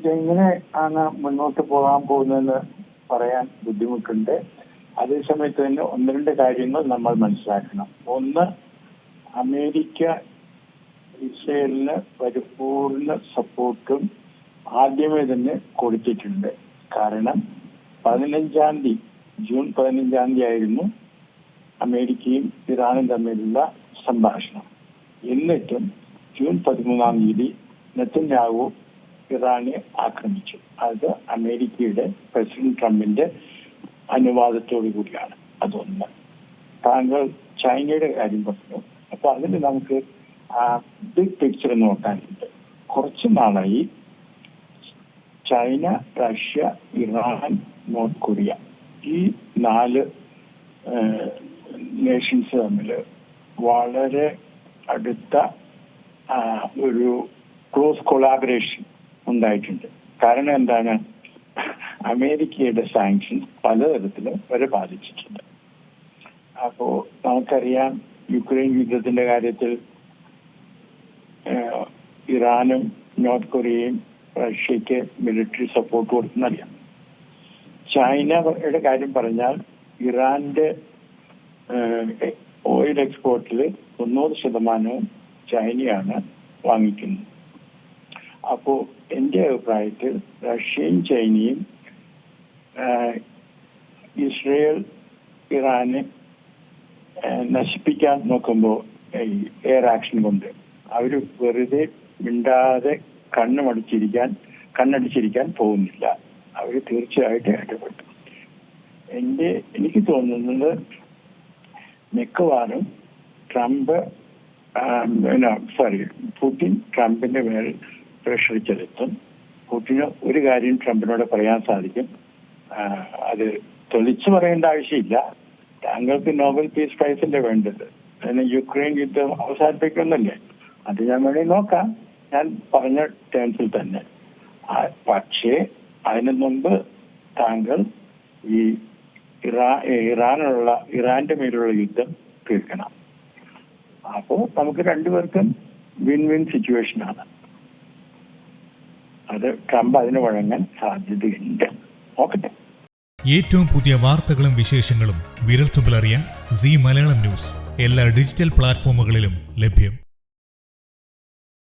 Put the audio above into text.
ഇതെങ്ങനെ ആണ് മുന്നോട്ട് പോകാൻ പോകുന്നതെന്ന് പറയാൻ ബുദ്ധിമുട്ടുണ്ട്. അതേസമയത്ത് തന്നെ ഒന്ന് രണ്ട് കാര്യങ്ങൾ നമ്മൾ മനസ്സിലാക്കണം. ഒന്ന്, അമേരിക്ക ഇസ്രയേലിന് പരിപൂർണ സപ്പോർട്ടും ആദ്യമേ തന്നെ കൊടുത്തിട്ടുണ്ട്. കാരണം 15-ാം തീയതി, ജൂൺ 15-ാം തീയതി ആയിരുന്നു അമേരിക്കയും ഇറാനും തമ്മിലുള്ള സംഭാഷണം. എന്നിട്ടും ജൂൺ 13-ാം തീയതി നെതന്യാഹു ഇറാനെ ആക്രമിച്ചു. അത് അമേരിക്കയുടെ പ്രസിഡന്റ് ട്രംപിന്റെ അനുവാദത്തോടു കൂടിയാണ്. അതൊന്ന്. താങ്കൾ ചൈനയുടെ കാര്യം പറഞ്ഞു. അപ്പൊ അതിന് നമുക്ക് ബിഗ് പിക്ചർ നോക്കാനുണ്ട്. കുറച്ചു നാളായി China, Russia, Iran, north Korea ഈ 4 നേഷൻസ് തമ്മിൽ വളരെ അടുത്ത ഒരു ക്ലോസ് കൊളാബറേഷൻ ഉണ്ടായിട്ടുണ്ട്. കാരണം എന്താണ്? അമേരിക്കയുടെ സാങ്ഷൻസ് പലതരത്തിലും വരെ ബാധിച്ചിട്ടുണ്ട്. അപ്പോ നമുക്കറിയാം, യുക്രൈൻ യുദ്ധത്തിന്റെ കാര്യത്തിൽ ഇറാനും നോർത്ത് കൊറിയയും റഷ്യക്ക് മിലിറ്ററി സപ്പോർട്ട് കൊടുക്കുന്നറിയാം. ചൈനയുടെ കാര്യം പറഞ്ഞാൽ ഇറാന്റെ ഓയിൽ എക്സ്പോർട്ടിൽ 90% ചൈനയാണ് വാങ്ങിക്കുന്നത്. അപ്പോ എന്റെ അഭിപ്രായത്തിൽ റഷ്യയും ചൈനയും ഇസ്രയേൽ ഇറാനെ നശിപ്പിക്കാൻ നോക്കുമ്പോൾ എയർ ആക്ഷൻ കൊണ്ട് അവര് വെറുതെ മിണ്ടാതെ കണ്ണടിച്ചിരിക്കാൻ പോകുന്നില്ല. അവര് തീർച്ചയായിട്ടും ഇടപെട്ടു. എനിക്ക് തോന്നുന്നത് മിക്കവാറും പുടിൻ ട്രംപിന്റെ മേൽ പ്രഷർ ചെലുത്തും. പുടിന് ഒരു കാര്യം ട്രംപിനോട് പറയാൻ സാധിക്കും, അത് തെളിച്ചു പറയേണ്ട ആവശ്യമില്ല. താങ്കൾക്ക് നോബൽ പീസ് പ്രൈസല്ലേ വേണ്ടത്, അതിന് യുക്രൈൻ യുദ്ധം അവസാനിപ്പിക്കുന്നല്ലേ, അത് ഞാൻ വേണമെങ്കിൽ നോക്കാം, ഞാൻ പറഞ്ഞ ടേംസിൽ തന്നെ. പക്ഷേ അതിനു മുമ്പ് താങ്കൾ ഈ ഇറാന്റെ മേലുള്ള യുദ്ധം തീർക്കണം. അപ്പോ നമുക്ക് രണ്ടുപേർക്കും വിൻ വിൻ സിറ്റുവേഷനാണ്. അത് ട്രംപ് അതിന് വഴങ്ങാൻ സാധ്യതയുണ്ട്. നോക്കട്ടെ. ഏറ്റവും പുതിയ വാർത്തകളും വിശേഷങ്ങളും വിരൽത്തുമ്പിലറിയാൻ സീ മലയാളം ന്യൂസ് എല്ലാ ഡിജിറ്റൽ പ്ലാറ്റ്ഫോമുകളിലും ലഭ്യം.